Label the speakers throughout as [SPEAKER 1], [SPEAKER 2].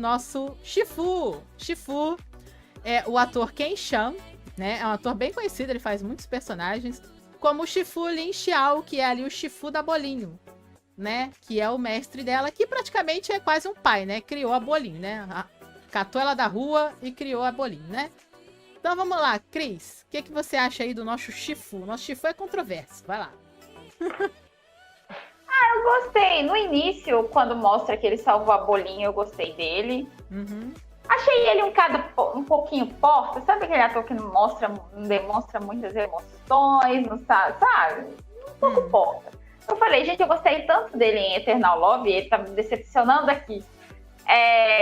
[SPEAKER 1] nosso Shifu. Shifu é o ator Ken Chan, né? É um ator bem conhecido, ele faz muitos personagens. Como o Shifu Lin Xiao, que é ali o Shifu da Bolinho, né? Que é o mestre dela, que praticamente é quase um pai, né? Criou a Bolinho, né? Catou ela da rua e criou a Bolinho, né? Então vamos lá, Cris. O que você acha aí do nosso Shifu? Nosso Shifu é controverso, vai lá.
[SPEAKER 2] Eu gostei. No início, quando mostra que ele salvou a Bolinha, eu gostei dele.
[SPEAKER 1] Uhum.
[SPEAKER 2] Achei ele um pouquinho porta. Sabe aquele ator que não demonstra muitas emoções, não sabe? Um pouco porta. Eu falei, gente, eu gostei tanto dele em Eternal Love, ele tá me decepcionando aqui.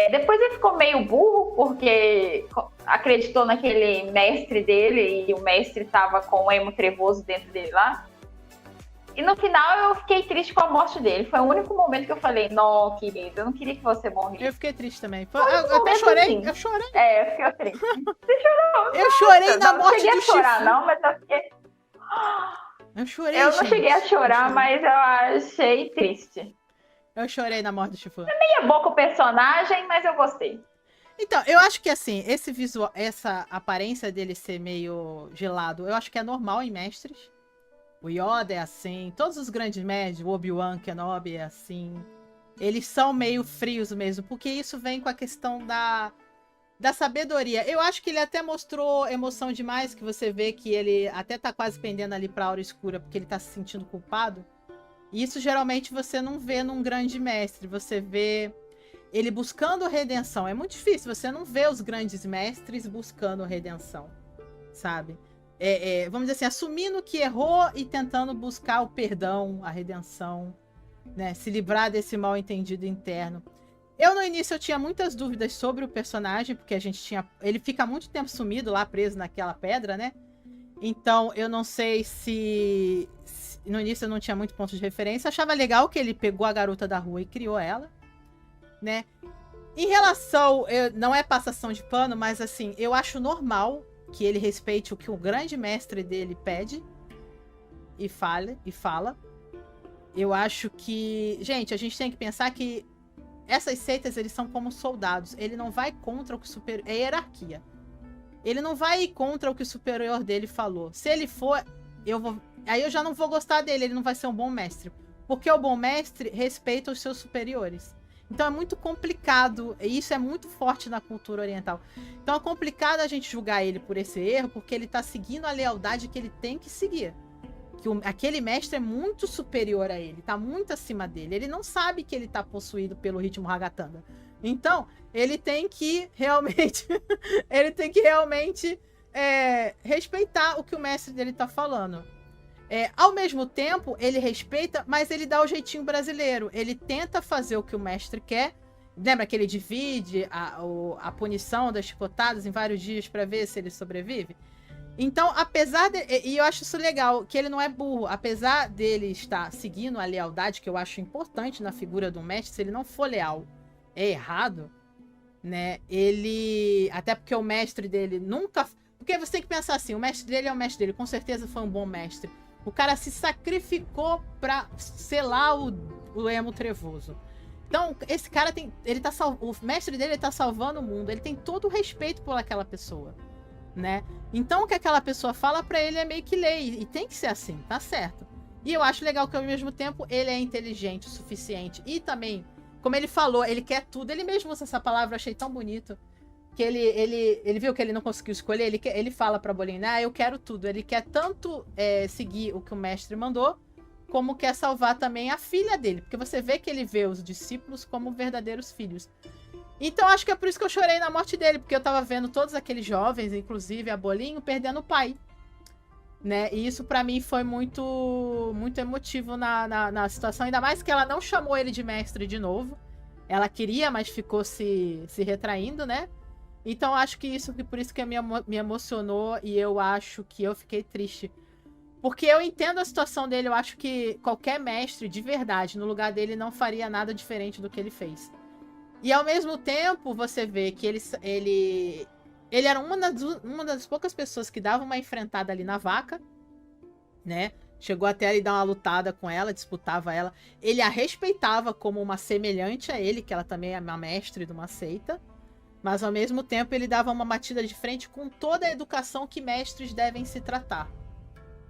[SPEAKER 2] Depois ele ficou meio burro, porque acreditou naquele mestre dele, e o mestre tava com o emo trevoso dentro dele lá. E no final eu fiquei triste com a morte dele. Foi o único momento que eu falei, não, querido, eu não queria que você morresse.
[SPEAKER 1] Eu fiquei triste também. Eu até chorei, assim. Eu chorei.
[SPEAKER 2] Eu fiquei triste. Você chorou?
[SPEAKER 1] Eu chorei na morte do Shifu.
[SPEAKER 2] Eu não cheguei a chorar, não, mas eu fiquei...
[SPEAKER 1] Eu chorei,
[SPEAKER 2] Eu não cheguei a chorar, mas eu achei triste.
[SPEAKER 1] Eu chorei na morte do Shifu.
[SPEAKER 2] É meia boca o personagem, mas eu gostei.
[SPEAKER 1] Então, eu acho que assim, esse visual, essa aparência dele ser meio gelado, eu acho que é normal em mestres. O Yoda é assim, todos os grandes mestres, o Obi-Wan Kenobi é assim. Eles são meio frios mesmo, porque isso vem com a questão da sabedoria. Eu acho que ele até mostrou emoção demais, que você vê que ele até tá quase pendendo ali pra aura escura, porque ele tá se sentindo culpado. E isso geralmente você não vê num grande mestre, você vê ele buscando redenção. É muito difícil, você não vê os grandes mestres buscando redenção, sabe? Vamos dizer assim, assumindo que errou e tentando buscar o perdão, a redenção, né? Se livrar desse mal entendido interno. No início eu tinha muitas dúvidas sobre o personagem, porque ele fica muito tempo sumido lá, preso naquela pedra, né? Então eu não sei se no início eu não tinha muito ponto de referência. Achava legal que ele pegou a garota da rua e criou ela, né? Em relação, não é passação de pano, mas assim, eu acho normal que ele respeite o que o grande mestre dele pede e fala. Eu acho que... Gente, a gente tem que pensar que essas seitas, eles são como soldados. Ele não vai contra o que superior... É hierarquia. Ele não vai contra o que o superior dele falou. Se ele for, aí eu já não vou gostar dele. Ele não vai ser um bom mestre. Porque o bom mestre respeita os seus superiores. Então é muito complicado, e isso é muito forte na cultura oriental. Então é complicado a gente julgar ele por esse erro, porque ele tá seguindo a lealdade que ele tem que seguir. Que aquele mestre é muito superior a ele, tá muito acima dele. Ele não sabe que ele tá possuído pelo ritmo ragatanga. Então, ele tem que realmente respeitar o que o mestre dele tá falando. Ao mesmo tempo, ele respeita, mas ele dá o jeitinho brasileiro. Ele tenta fazer o que o mestre quer. Lembra que ele divide a punição das chicotadas em vários dias para ver se ele sobrevive? Então, e eu acho isso legal, que ele não é burro. Apesar dele estar seguindo a lealdade, que eu acho importante na figura do mestre, se ele não for leal, é errado, né? Até porque o mestre dele nunca... Porque você tem que pensar assim, o mestre dele é o mestre dele, com certeza foi um bom mestre. O cara se sacrificou pra selar o emo trevoso. Então, esse cara o mestre dele tá salvando o mundo. Ele tem todo o respeito por aquela pessoa, né? Então, o que aquela pessoa fala pra ele é meio que lei. E tem que ser assim, tá certo. E eu acho legal que, ao mesmo tempo, ele é inteligente o suficiente. E também, como ele falou, ele quer tudo. Ele mesmo usa essa palavra, eu achei tão bonito. Que ele viu que ele não conseguiu escolher, ele fala pra Bolina, eu quero tudo. Ele quer tanto seguir o que o mestre mandou, como quer salvar também a filha dele. Porque você vê que ele vê os discípulos como verdadeiros filhos. Então acho que é por isso que eu chorei na morte dele, porque eu tava vendo todos aqueles jovens, inclusive a Bolinho, perdendo o pai. Né? E isso pra mim foi muito, muito emotivo na situação, ainda mais que ela não chamou ele de mestre de novo. Ela queria, mas ficou se retraindo, né? Então, acho que por isso que me emocionou e eu acho que eu fiquei triste. Porque eu entendo a situação dele, eu acho que qualquer mestre, de verdade, no lugar dele, não faria nada diferente do que ele fez. E, ao mesmo tempo, você vê que ele era uma das poucas pessoas que dava uma enfrentada ali na vaca, né? chegou até ali dar uma lutada com ela, disputava ela. Ele a respeitava como uma semelhante a ele, que ela também é uma mestre de uma seita. Mas ao mesmo tempo ele dava uma batida de frente com toda a educação que mestres devem se tratar.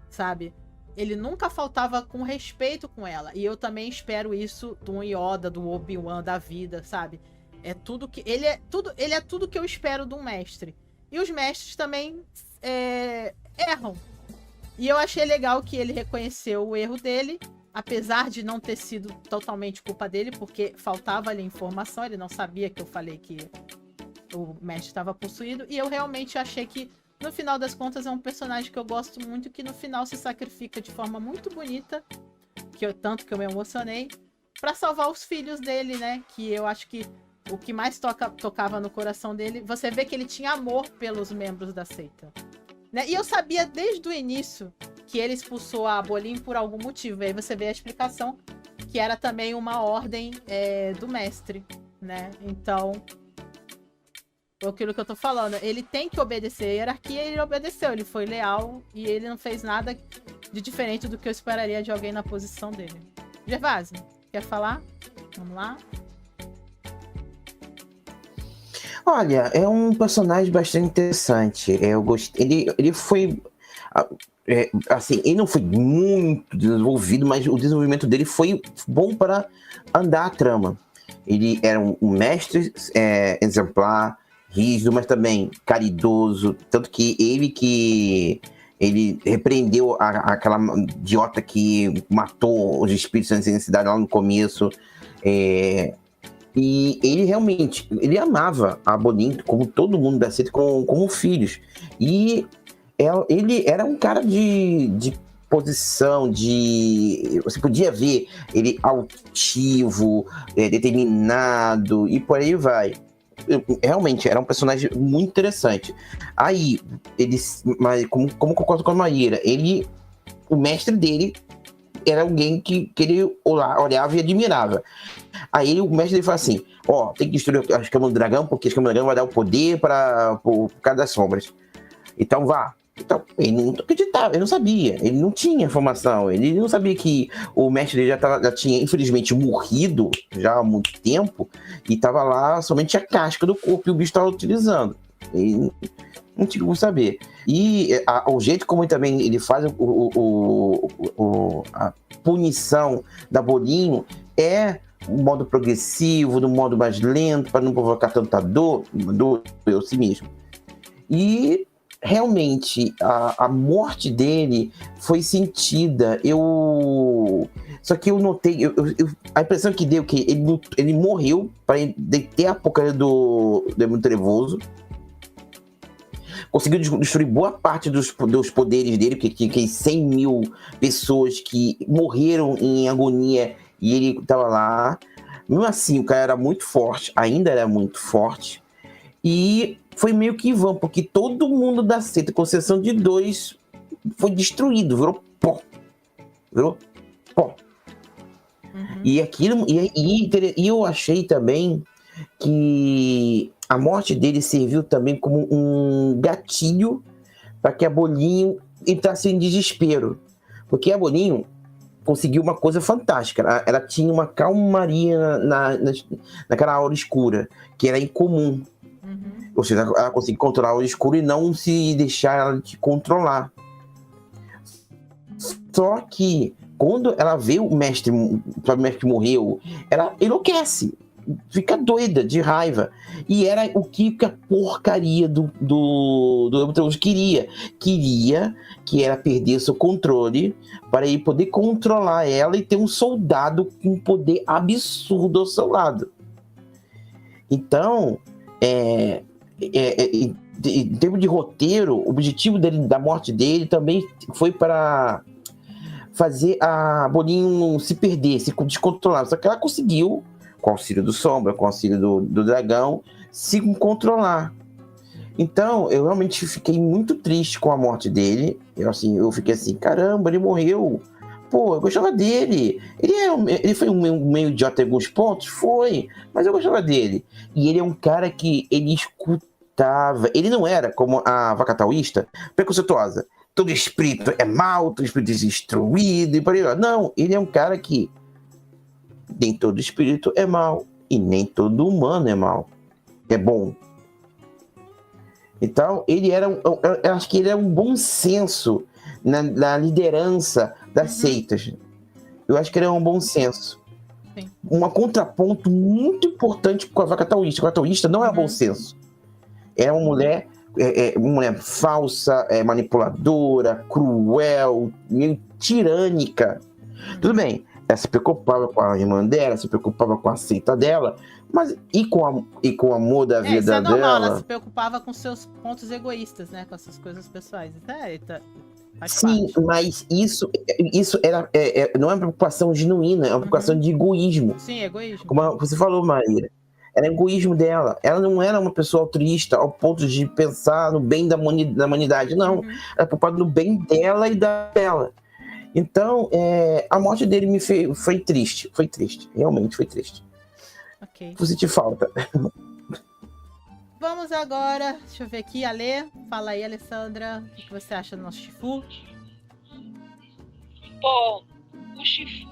[SPEAKER 1] Sabe? Ele nunca faltava com respeito com ela. E eu também espero isso do Yoda, do Obi-Wan da vida, sabe? É tudo que ele é tudo que eu espero de um mestre. E os mestres também erram. E eu achei legal que ele reconheceu o erro dele, apesar de não ter sido totalmente culpa dele, porque faltava ali informação, ele não sabia que eu falei que o mestre estava possuído. E eu realmente achei que, no final das contas, é um personagem que eu gosto muito, que no final se sacrifica de forma muito bonita, tanto que eu me emocionei, para salvar os filhos dele, né? Que eu acho que o que mais tocava no coração dele, você vê que ele tinha amor pelos membros da seita. Né? E eu sabia desde o início que ele expulsou a Bolin por algum motivo. Aí você vê a explicação, que era também uma ordem do mestre, né? Então, aquilo que eu tô falando, ele tem que obedecer a hierarquia, e ele obedeceu, ele foi leal e ele não fez nada de diferente do que eu esperaria de alguém na posição dele. Gervásio, quer falar? Vamos lá?
[SPEAKER 3] Olha, é um personagem bastante interessante. Eu gostei. Ele foi. Assim, ele não foi muito desenvolvido, mas o desenvolvimento dele foi bom para andar a trama. Ele era um mestre exemplar, rígido, mas também caridoso. Tanto que ele repreendeu aquela idiota que matou os espíritos sem necessidade lá no começo. E ele realmente, ele amava a Bolin, como todo mundo da seita, como filhos. E ele era um cara de posição, você podia ver ele altivo, determinado, e por aí vai. Realmente, era um personagem muito interessante. Aí, mas como concordo com a Maíra, o mestre dele era alguém que ele olhava e admirava. Aí o mestre dele fala assim, tem que destruir a escama do dragão, porque a escama do dragão vai dar o poder por causa das sombras. Então vá. Então, ele não acreditava, ele não sabia, ele não tinha informação, ele não sabia que o mestre dele já tinha, infelizmente, morrido já há muito tempo, e estava lá somente a casca do corpo e o bicho estava utilizando. Ele não tinha como saber. E o jeito como também ele faz a punição da Bolinho é um modo progressivo, no modo mais lento, para não provocar tanta dor eu si mesmo. E realmente a morte dele foi sentida. Só que eu notei, a impressão que deu que ele morreu para deter a porcaria do Demônio Trevoso. Conseguiu destruir boa parte dos poderes dele, porque tinha 100 mil pessoas que morreram em agonia e ele estava lá. Mesmo assim, o cara era muito forte, ainda era muito forte. E foi meio que em vão, porque todo mundo da seita, com exceção de 2, foi destruído, virou pó. Virou pó. Uhum. E eu achei também que a morte dele serviu também como um gatilho para que a Bolinho entrasse em desespero. Porque a Bolinho conseguiu uma coisa fantástica. Ela tinha uma calmaria naquela aura escura, que era incomum. Uhum. Ou seja, ela conseguiu controlar o escuro e não se deixar ela te controlar. Só que quando ela vê o mestre que morreu, ela enlouquece, fica doida de raiva. E era o que a porcaria do Deus queria. Queria que ela perdesse o controle para ele poder controlar ela e ter um soldado com poder absurdo ao seu lado. Então, em termos de roteiro, o objetivo da morte dele também foi para fazer a Bolinho se perder, se descontrolar. Só que ela conseguiu, com o auxílio do Sombra, com o auxílio do dragão, se controlar. Então, eu realmente fiquei muito triste com a morte dele. Eu fiquei assim, caramba, ele morreu. Pô, eu gostava dele. Ele foi meio idiota em alguns pontos? Foi, mas eu gostava dele. E ele é um cara que ele escutava. Ele não era, como a vaca taoísta, preconceituosa. todo espírito é mau, todo espírito é destruído e por aí vai. Não, ele é um cara que nem todo espírito é mau e nem todo humano é mau, é bom. Então, eu acho que ele era um bom senso na liderança das seitas. Eu acho que ele é um bom senso.
[SPEAKER 1] Sim.
[SPEAKER 3] Um contraponto muito importante com a vaca taoísta. A vaca taoísta não é bom senso. É uma mulher, uma mulher falsa, manipuladora, cruel, meio tirânica. Tudo bem, ela se preocupava com a irmã dela, se preocupava com a seita dela, mas e com o amor da vida
[SPEAKER 1] isso é normal,
[SPEAKER 3] dela?
[SPEAKER 1] ela se preocupava com seus pontos egoístas, né? Com essas coisas pessoais. Faz
[SPEAKER 3] Sim,
[SPEAKER 1] parte.
[SPEAKER 3] mas isso não é uma preocupação genuína, é uma preocupação de egoísmo.
[SPEAKER 1] Sim, egoísmo.
[SPEAKER 3] Como você falou, Maíra. Era egoísmo dela. Ela não era uma pessoa altruísta ao ponto de pensar no bem da humanidade, não. Ela era preocupada no bem dela e dela. Então, a morte dele foi triste. Foi triste. Realmente foi triste.
[SPEAKER 1] Ok.
[SPEAKER 3] Vou sentir falta.
[SPEAKER 1] Vamos agora, deixa eu ver aqui, Alê. Fala aí, Alessandra. O que você acha do nosso Shifu?
[SPEAKER 4] Bom, o Shifu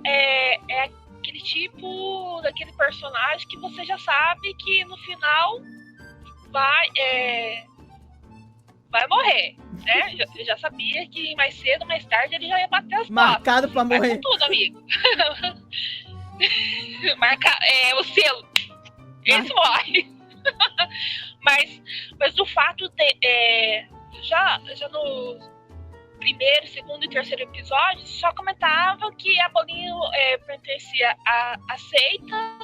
[SPEAKER 4] é aquele tipo daquele personagem que você já sabe que no final vai morrer, né? Eu já sabia que mais cedo ou mais tarde ele já ia bater as botas.
[SPEAKER 1] Marcado pra
[SPEAKER 4] Vai
[SPEAKER 1] morrer.
[SPEAKER 4] com tudo, amigo. O selo. Esse morre. mas o fato de já no primeiro, segundo e terceiro episódio só comentava que a Bolinho pertencia à seita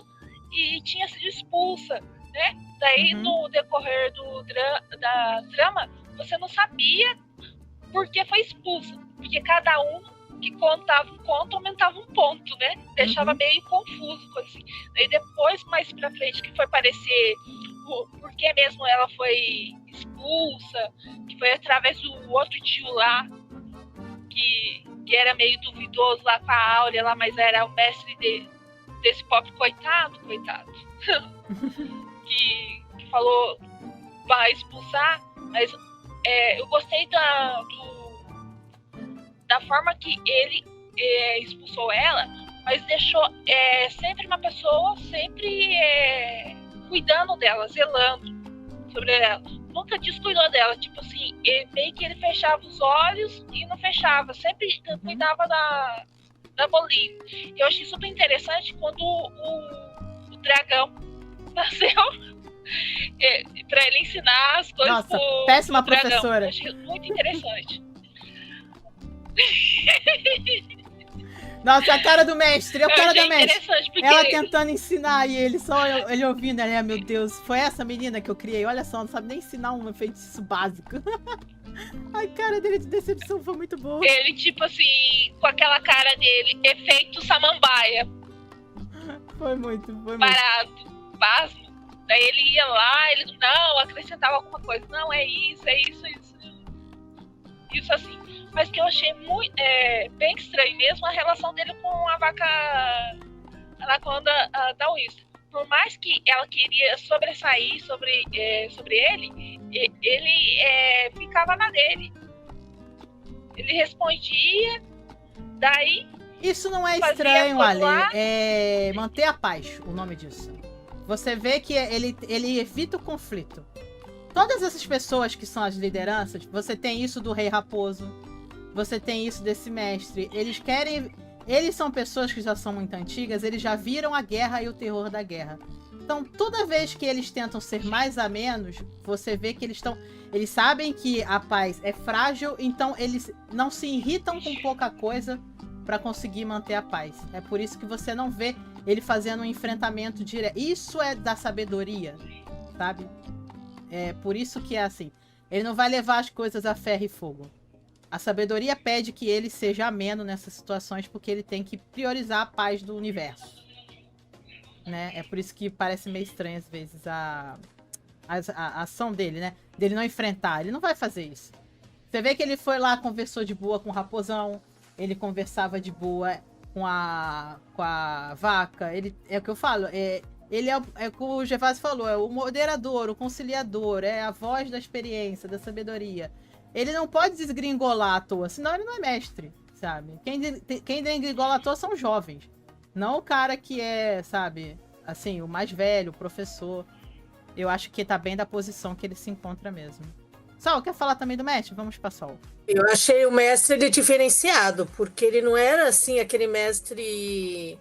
[SPEAKER 4] e tinha sido expulsa, né? Daí no decorrer da trama você não sabia por que foi expulsa, porque cada um que contava um conto aumentava um ponto, né? Deixava meio confuso, coisa assim. Daí depois, mais pra frente, que foi aparecer por que mesmo ela foi expulsa, que foi através do outro tio lá, que era meio duvidoso lá com a Áurea lá, mas era o mestre desse pobre coitado. que falou vai expulsar, mas eu gostei da forma que ele expulsou ela, mas deixou sempre uma pessoa cuidando dela, zelando sobre ela. Nunca descuidou dela, tipo assim, meio que ele fechava os olhos e não fechava, sempre cuidava da Bolinho. Eu achei super interessante quando o dragão nasceu. Pra ele ensinar as coisas.
[SPEAKER 1] Nossa, péssima
[SPEAKER 4] pro dragão.
[SPEAKER 1] professora.
[SPEAKER 4] Eu achei muito interessante.
[SPEAKER 1] Nossa, a cara do mestre, a cara da mestre.
[SPEAKER 4] Porque
[SPEAKER 1] Ela tentando ensinar e ele só ele ouvindo, meu Deus, foi essa menina que eu criei, olha só, não sabe nem ensinar um feitiço básico. A cara dele de decepção foi muito boa.
[SPEAKER 4] Ele, tipo assim, com aquela cara dele, efeito samambaia.
[SPEAKER 1] Foi muito.
[SPEAKER 4] Parado, pasmo. Daí ele ia lá, ele não, acrescentava alguma coisa. Não, é isso. Isso assim. Mas que eu achei muito, bem estranho mesmo a relação dele com a vaca anaconda taoísta. Por mais que ela queria sobressair sobre ele, ele ficava na dele. Ele respondia, daí...
[SPEAKER 1] Isso não é estranho, Ale. É manter a paz, o nome disso. Você vê que ele evita o conflito. Todas essas pessoas que são as lideranças, você tem isso do Rei Raposo, você tem isso desse mestre. Eles são pessoas que já são muito antigas, eles já viram a guerra e o terror da guerra. Então, toda vez que eles tentam ser mais a menos, você vê que eles sabem que a paz é frágil, então eles não se irritam com pouca coisa para conseguir manter a paz. É por isso que você não vê ele fazendo um enfrentamento direto. Isso é da sabedoria, sabe? É por isso que é assim. Ele não vai levar as coisas a ferro e fogo. A sabedoria pede que ele seja ameno nessas situações, porque ele tem que priorizar a paz do universo. Né? É por isso que parece meio estranho às vezes a ação dele, né? Dele não enfrentar. Ele não vai fazer isso. Você vê que ele foi lá, conversou de boa com o Raposão. Ele conversava de boa com a vaca. É o que eu falo. Ele é o que o Gervásio falou. É o moderador, o conciliador. É a voz da experiência, da sabedoria. Ele não pode desgringolar à toa, senão ele não é mestre, sabe? Quem desgringola à toa são jovens. Não o cara que é, sabe, assim, o mais velho, o professor. Eu acho que tá bem da posição que ele se encontra mesmo. Sol, quer falar também do mestre? Vamos pra Sol.
[SPEAKER 5] Eu achei o mestre ele diferenciado, porque ele não era assim aquele mestre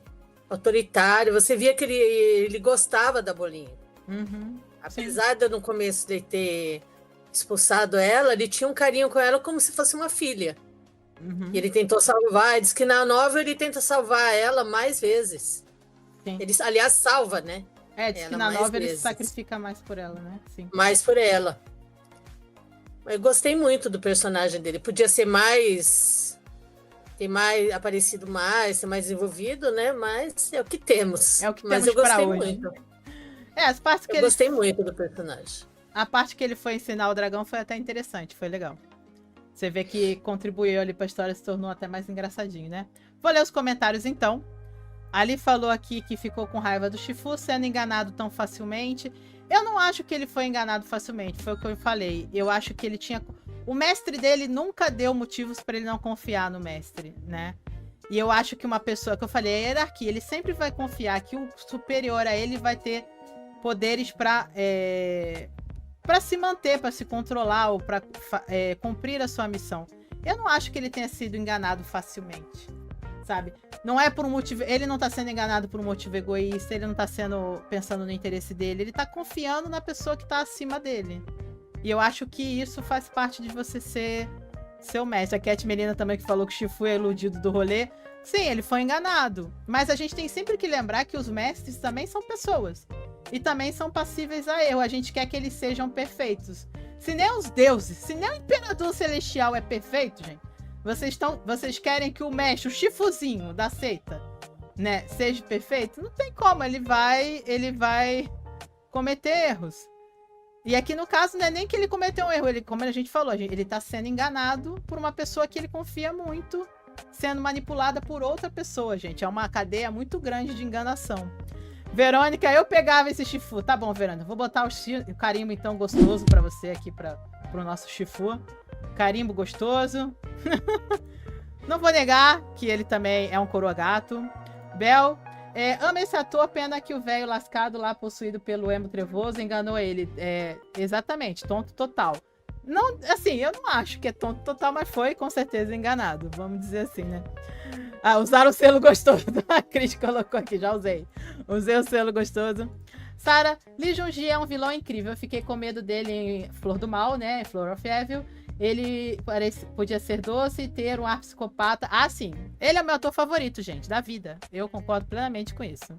[SPEAKER 5] autoritário. Você via que ele gostava da Bolinha.
[SPEAKER 1] Uhum,
[SPEAKER 5] Apesar de no começo de ter expulsado ela, ele tinha um carinho com ela como se fosse uma filha.
[SPEAKER 1] uhum.
[SPEAKER 5] E ele tentou salvar, diz que na novela ele tenta salvar ela mais vezes.
[SPEAKER 1] Sim.
[SPEAKER 5] Ele, aliás, salva, né?
[SPEAKER 1] Diz que
[SPEAKER 5] ela
[SPEAKER 1] na
[SPEAKER 5] mais
[SPEAKER 1] novela ele se
[SPEAKER 5] vezes.
[SPEAKER 1] sacrifica mais por ela, né? Sim.
[SPEAKER 5] Mais por ela. Eu gostei muito do personagem dele. Podia ser mais... ter mais aparecido mais, ser mais envolvido, né? Mas é o que temos.
[SPEAKER 1] É o que
[SPEAKER 5] Mas
[SPEAKER 1] temos
[SPEAKER 5] eu gostei
[SPEAKER 1] pra hoje.
[SPEAKER 5] muito.
[SPEAKER 1] As partes que
[SPEAKER 5] Eu gostei muito do personagem.
[SPEAKER 1] A parte que ele foi ensinar o dragão foi até interessante, foi legal. Você vê que contribuiu ali pra história, se tornou até mais engraçadinho, né? Vou ler os comentários então. Ali falou aqui que ficou com raiva do Shifu sendo enganado tão facilmente. Eu não acho que ele foi enganado facilmente, foi o que eu falei. Eu acho que ele tinha... O mestre dele nunca deu motivos pra ele não confiar no mestre, né? E eu acho que uma pessoa, que eu falei, a hierarquia, ele sempre vai confiar que o superior a ele vai ter poderes pra se manter, pra se controlar ou pra cumprir a sua missão. Eu não acho que ele tenha sido enganado facilmente, sabe? Não é por um motivo... Ele não tá sendo enganado por um motivo egoísta, ele não tá pensando no interesse dele, ele tá confiando na pessoa que tá acima dele. E eu acho que isso faz parte de você ser seu mestre. A Cat Melina também que falou que o Shifu é iludido do rolê. Sim, ele foi enganado. Mas a gente tem sempre que lembrar que os mestres também são pessoas. E também são passíveis a erro. A gente quer que eles sejam perfeitos. Se nem os deuses, se nem o Imperador Celestial é perfeito, gente, vocês querem que o mestre, o Shifuzinho da seita, né, seja perfeito? Não tem como, ele vai cometer erros. E aqui no caso não é nem que ele cometeu um erro, como a gente falou, ele tá sendo enganado por uma pessoa que ele confia muito, sendo manipulada por outra pessoa, gente. É uma cadeia muito grande de enganação. Verônica, eu pegava esse Shifu. Tá bom, Verônica, vou botar o carimbo então gostoso pra você aqui, pro nosso Shifu. Carimbo gostoso. Não vou negar que ele também é um coroagato. Bel, ama esse ator, pena que o velho lascado lá, possuído pelo emo trevoso, enganou ele. Exatamente, tonto total. Não, assim, eu não acho que é tonto total, mas foi com certeza enganado. Vamos dizer assim, né? Ah, usaram o selo gostoso. A Cris colocou aqui, já usei. Usei o selo gostoso. Sara, Lee Jun-ji é um vilão incrível. Eu fiquei com medo dele em Flor do Mal, né? Em Flor of Evil. Ele podia ser doce e ter um ar psicopata. Ah, sim. Ele é o meu ator favorito, gente, da vida. Eu concordo plenamente com isso.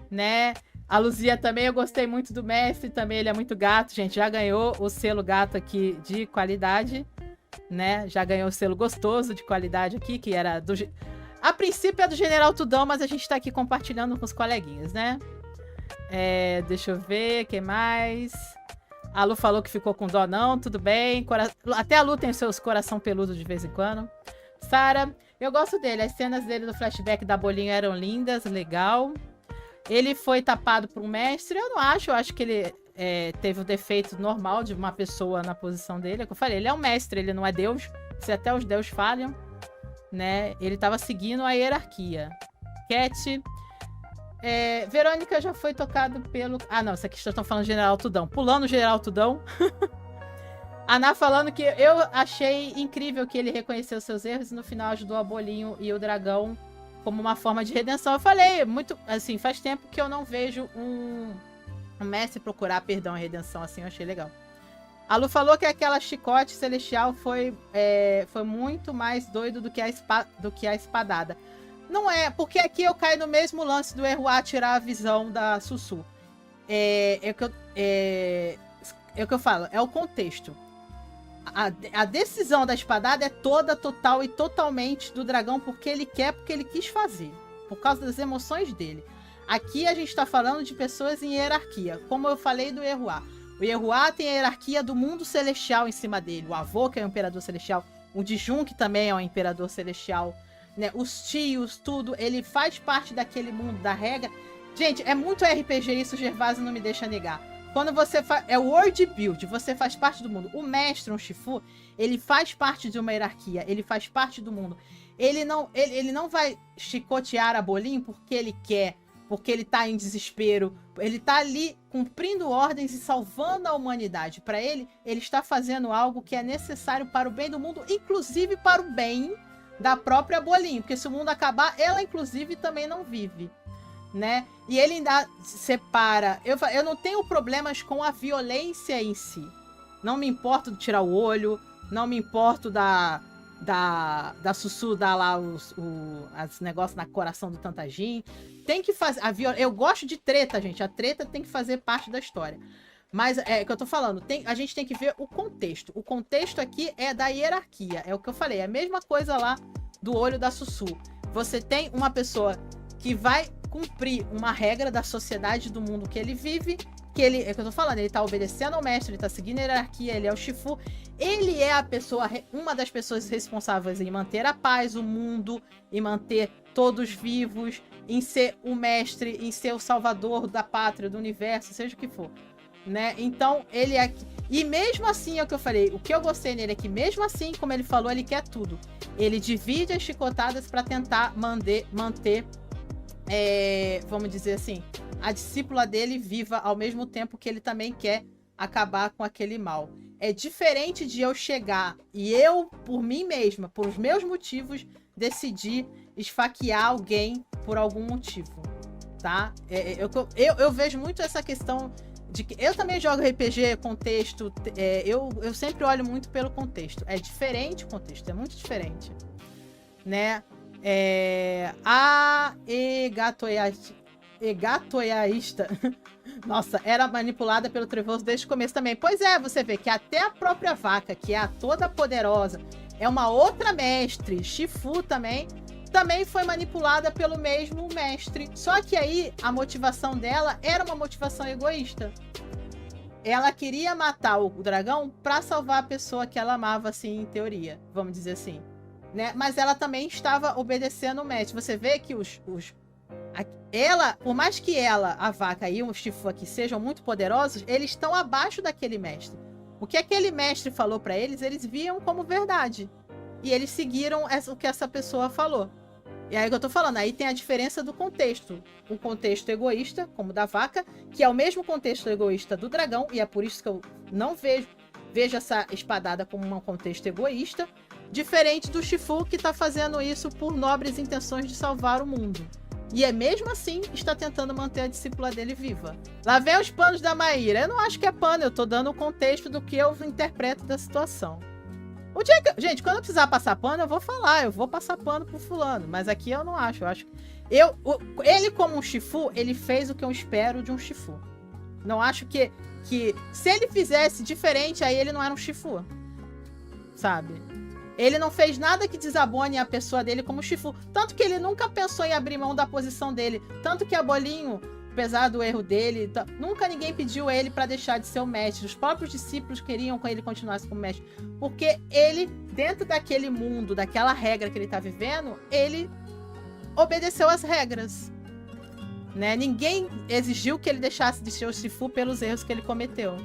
[SPEAKER 1] Né? A Luzia também, eu gostei muito do mestre. Também ele é muito gato, gente. Já ganhou o selo gato aqui de qualidade. Né? Já ganhou o selo gostoso de qualidade aqui, que era do... A princípio é do General Tudão, mas a gente tá aqui compartilhando com os coleguinhas, né? Deixa eu ver, quem mais? A Lu falou que ficou com dó, não, tudo bem. Até a Lu tem seus coração peludo de vez em quando. Sara, eu gosto dele. As cenas dele no flashback da Bolinha eram lindas, legal. Ele foi tapado por um mestre, eu não acho. Eu acho que ele teve o defeito normal de uma pessoa na posição dele. É o que eu falei, ele é um mestre, ele não é Deus. Se até os deuses falham, né? Ele tava seguindo a hierarquia. Cat... Verônica já foi tocado pelo... Ah, não, essa aqui estão falando do General Tudão. Pulando o General Tudão. Ana falando que eu achei incrível que ele reconheceu seus erros e no final ajudou a Bolinho e o dragão como uma forma de redenção. Eu falei, muito... Assim, faz tempo que eu não vejo um mestre procurar perdão e redenção assim, eu achei legal. A Lu falou que aquela chicote celestial foi muito mais doido do que a espadada. Não é, porque aqui eu caio no mesmo lance do Errua tirar a visão da Sussu. O que eu falo, é o contexto. A decisão da espadada é toda, total e totalmente do dragão, porque ele quis fazer. Por causa das emoções dele. Aqui a gente tá falando de pessoas em hierarquia. Como eu falei do Errua. O Errua tem a hierarquia do mundo celestial em cima dele. O avô, que é o imperador celestial. O Dijun, que também é o imperador celestial. Né, os tios, tudo, ele faz parte daquele mundo, da regra. Gente, é muito RPG isso, o Gervásio não me deixa negar. Quando você faz... É o world build, você faz parte do mundo. O mestre, um Shifu, Ele faz parte de uma hierarquia, ele faz parte do mundo. Ele não vai chicotear a Bolin porque ele quer, porque ele tá em desespero. Ele tá ali cumprindo ordens e salvando a humanidade. Para ele está fazendo algo que é necessário para o bem do mundo, inclusive para o bem da própria Bolin. Porque se o mundo acabar, ela inclusive também não vive, né? E ele ainda separa. Eu não tenho problemas com a violência em si. Não me importo de tirar o olho, não me importo da Sussu dar lá os negócios na coração do Tantajin. Tem que fazer. Eu gosto de treta, gente. A treta tem que fazer parte da história. Mas é o que eu tô falando. A gente tem que ver o contexto. O contexto aqui é da hierarquia. É o que eu falei. É a mesma coisa lá do olho da Sussu. Você tem uma pessoa que vai cumprir uma regra da sociedade, do mundo que ele vive. É o que eu tô falando. Ele tá obedecendo ao mestre, ele tá seguindo a hierarquia, ele é o Shifu. Ele é uma das pessoas responsáveis em manter a paz, o mundo, em manter todos vivos, em ser o mestre, em ser o salvador da pátria, do universo, seja o que for, né? Então, ele é... E mesmo assim, é o que eu falei, o que eu gostei nele é que mesmo assim, como ele falou, ele quer tudo. Ele divide as chicotadas para tentar manter, vamos dizer assim, a discípula dele viva ao mesmo tempo que ele também quer acabar com aquele mal. É diferente de eu chegar e eu, por mim mesma, por os meus motivos, decidir esfaquear alguém por algum motivo, tá? Eu vejo muito essa questão de que eu também jogo RPG, contexto, eu sempre olho muito pelo contexto. É diferente o contexto, é muito diferente, né? A Egatoyaísta nossa, era manipulada pelo Trevoso desde o começo também. Pois é, você vê que até a própria vaca, que é a toda poderosa, é uma outra mestre, Shifu também foi manipulada pelo mesmo mestre. Só que aí a motivação dela era uma motivação egoísta. Ela queria matar o dragão para salvar a pessoa que ela amava, assim, em teoria, vamos dizer assim, né? Mas ela também estava obedecendo o mestre. Você vê que ela, por mais que ela, a vaca e o Shifu aqui sejam muito poderosos, eles estão abaixo daquele mestre. O que aquele mestre falou para eles, eles viam como verdade. E eles seguiram o que essa pessoa falou. E aí que eu tô falando, aí tem a diferença do contexto. Um contexto egoísta, como o da vaca, que é o mesmo contexto egoísta do dragão, e é por isso que eu não vejo essa espadada como um contexto egoísta, diferente do Shifu, que tá fazendo isso por nobres intenções de salvar o mundo. E mesmo assim, está tentando manter a discípula dele viva. Lá vem os panos da Maíra. Eu não acho que é pano, eu tô dando o contexto do que eu interpreto da situação. Gente, quando eu precisar passar pano, eu vou falar. Eu vou passar pano pro fulano. Mas aqui eu não acho. Eu acho... Ele, como um Shifu, ele fez o que eu espero de um Shifu. Não acho que se ele fizesse diferente, aí ele não era um Shifu. Sabe? Ele não fez nada que desabone a pessoa dele como Shifu. Tanto que ele nunca pensou em abrir mão da posição dele. Tanto que a Bolinho, apesar do erro dele, nunca ninguém pediu a ele para deixar de ser o mestre. Os próprios discípulos queriam que ele continuasse como mestre. Porque ele, dentro daquele mundo, daquela regra que ele está vivendo, ele obedeceu às regras. Né? Ninguém exigiu que ele deixasse de ser o Shifu pelos erros que ele cometeu.